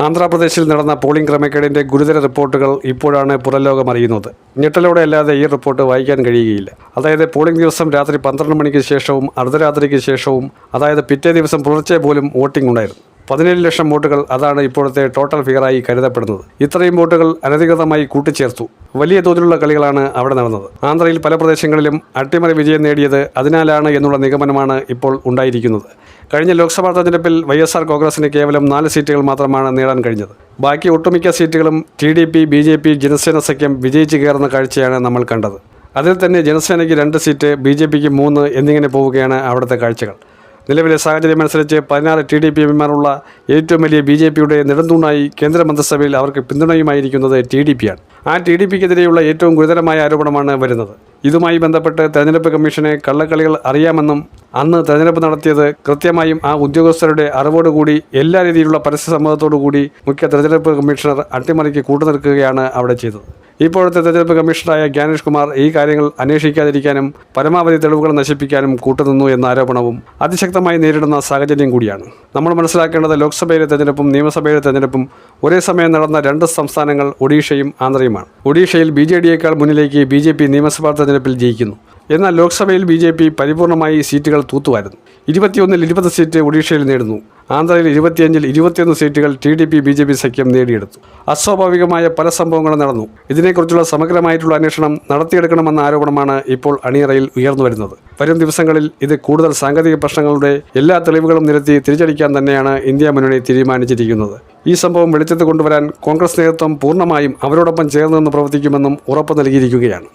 ആന്ധ്രാപ്രദേശിൽ നടന്ന പോളിംഗ് ക്രമക്കേടിൻ്റെ ഗുരുതര റിപ്പോർട്ടുകൾ ഇപ്പോഴാണ് പുറംലോകം അറിയുന്നത്. ഞെട്ടലോടെ അല്ലാതെ ഈ റിപ്പോർട്ട് വായിക്കാൻ കഴിയുകയില്ല. അതായത് പോളിംഗ് ദിവസം രാത്രി 12 മണിക്ക് ശേഷവും അർദ്ധരാത്രിക്ക് ശേഷവും, അതായത് പിറ്റേ ദിവസം പുലർച്ചെ പോലും വോട്ടിംഗ് ഉണ്ടായിരുന്നു. 17 ലക്ഷം വോട്ടുകൾ, അതാണ് ഇപ്പോഴത്തെ ടോട്ടൽ ഫിഗറായി കരുതപ്പെടുന്നത്. ഇത്രയും വോട്ടുകൾ അനധികൃതമായി കൂട്ടിച്ചേർത്തു. വലിയ തോതിലുള്ള കളികളാണ് അവിടെ നടന്നത്. ആന്ധ്രയിൽ പല പ്രദേശങ്ങളിലും അട്ടിമറി വിജയം നേടിയത് അതിനാലാണ് എന്നുള്ള നിഗമനമാണ് ഇപ്പോൾ ഉണ്ടായിരിക്കുന്നത്. കഴിഞ്ഞ ലോക്സഭാ തെരഞ്ഞെടുപ്പിൽ YSR കോൺഗ്രസിന് കേവലം 4 സീറ്റുകൾ മാത്രമാണ് നേടാൻ കഴിഞ്ഞത്. ബാക്കി ഒട്ടുമിക്ക സീറ്റുകളും TDP, BJP, ജനസേന സഖ്യം വിജയിച്ച് കയറുന്ന കാഴ്ചയാണ് നമ്മൾ കണ്ടത്. അതിൽ തന്നെ ജനസേനയ്ക്ക് 2 സീറ്റ്, BJPക്ക് 3 എന്നിങ്ങനെ പോവുകയാണ് അവിടുത്തെ കാഴ്ചകൾ. നിലവിലെ സാഹചര്യമനുസരിച്ച് 16 TDP എംപിമാരുള്ള ഏറ്റവും വലിയ BJPയുടെ നെടുന്തൂണായി കേന്ദ്ര മന്ത്രിസഭയിൽ അവർക്ക് പിന്തുണയുമായിരിക്കുന്നത് TDPയാണ്. ആ TDPക്കെതിരെയുള്ള ഏറ്റവും ഗുരുതരമായ ആരോപണമാണ് വരുന്നത്. ഇതുമായി ബന്ധപ്പെട്ട് തെരഞ്ഞെടുപ്പ് കമ്മീഷന് കള്ളക്കളികൾ അറിയാമെന്നും അന്ന് തെരഞ്ഞെടുപ്പ് നടത്തിയത് കൃത്യമായും ആ ഉദ്യോഗസ്ഥരുടെ അറിവോടുകൂടി എല്ലാ രീതിയിലുള്ള പരസ്യസമ്മതത്തോടുകൂടി മുഖ്യ തെരഞ്ഞെടുപ്പ് കമ്മീഷണർ അട്ടിമറിക്ക് കൂട്ടുനിൽക്കുകയാണ് അവിടെ ചെയ്തത്. ഇപ്പോഴത്തെ തെരഞ്ഞെടുപ്പ് കമ്മീഷണറായ ജ്ഞാനേഷ് കുമാർ ഈ കാര്യങ്ങൾ അന്വേഷിക്കാതിരിക്കാനും പരമാവധി തെളിവുകൾ നശിപ്പിക്കാനും കൂട്ടുനിന്നു എന്ന ആരോപണവും അതിശക്തമായി നേരിടുന്ന സാഹചര്യം കൂടിയാണ്. നമ്മൾ മനസ്സിലാക്കേണ്ടത് ലോക്സഭയിലെ തെരഞ്ഞെടുപ്പും നിയമസഭയിലെ തെരഞ്ഞെടുപ്പും ഒരേ സമയം നടന്ന 2 സംസ്ഥാനങ്ങൾ ഒഡീഷയും ആന്ധ്രയുമാണ്. ഒഡീഷയിൽ BJDയേക്കാൾ മുന്നിലേക്ക് BJP നിയമസഭാ തെരഞ്ഞെടുപ്പിൽ ജയിക്കുന്നു. എന്നാൽ ലോക്സഭയിൽ BJP പരിപൂർണമായി സീറ്റുകൾ തൂത്തുവാരുന്നു. 21-ൽ 20 സീറ്റ് ഒഡീഷയിൽ നേടുന്നു. ആന്ധ്രയിൽ 25-ൽ 21 സീറ്റുകൾ TDP BJP സഖ്യം നേടിയെടുത്തു. അസ്വാഭാവികമായ പല സംഭവങ്ങളും നടന്നു. ഇതിനെക്കുറിച്ചുള്ള സമഗ്രമായിട്ടുള്ള അന്വേഷണം നടത്തിയെടുക്കണമെന്ന ആരോപണമാണ് ഇപ്പോൾ അണിയറയിൽ ഉയർന്നു വരുന്നത്. വരും ദിവസങ്ങളിൽ ഇത് കൂടുതൽ സാങ്കേതിക പ്രശ്നങ്ങളുടെ എല്ലാ തെളിവുകളും നിരത്തി തിരിച്ചടിക്കാൻ തന്നെയാണ് ഇന്ത്യ മുന്നണി തീരുമാനിച്ചിരിക്കുന്നത്. ഈ സംഭവം വെളിച്ചത്ത് കൊണ്ടുവരാൻ കോൺഗ്രസ് നേതൃത്വം പൂർണ്ണമായും അവരോടൊപ്പം ചേർന്ന് നിന്ന് പ്രവർത്തിക്കുമെന്നും ഉറപ്പ് നൽകിയിരിക്കുകയാണ്.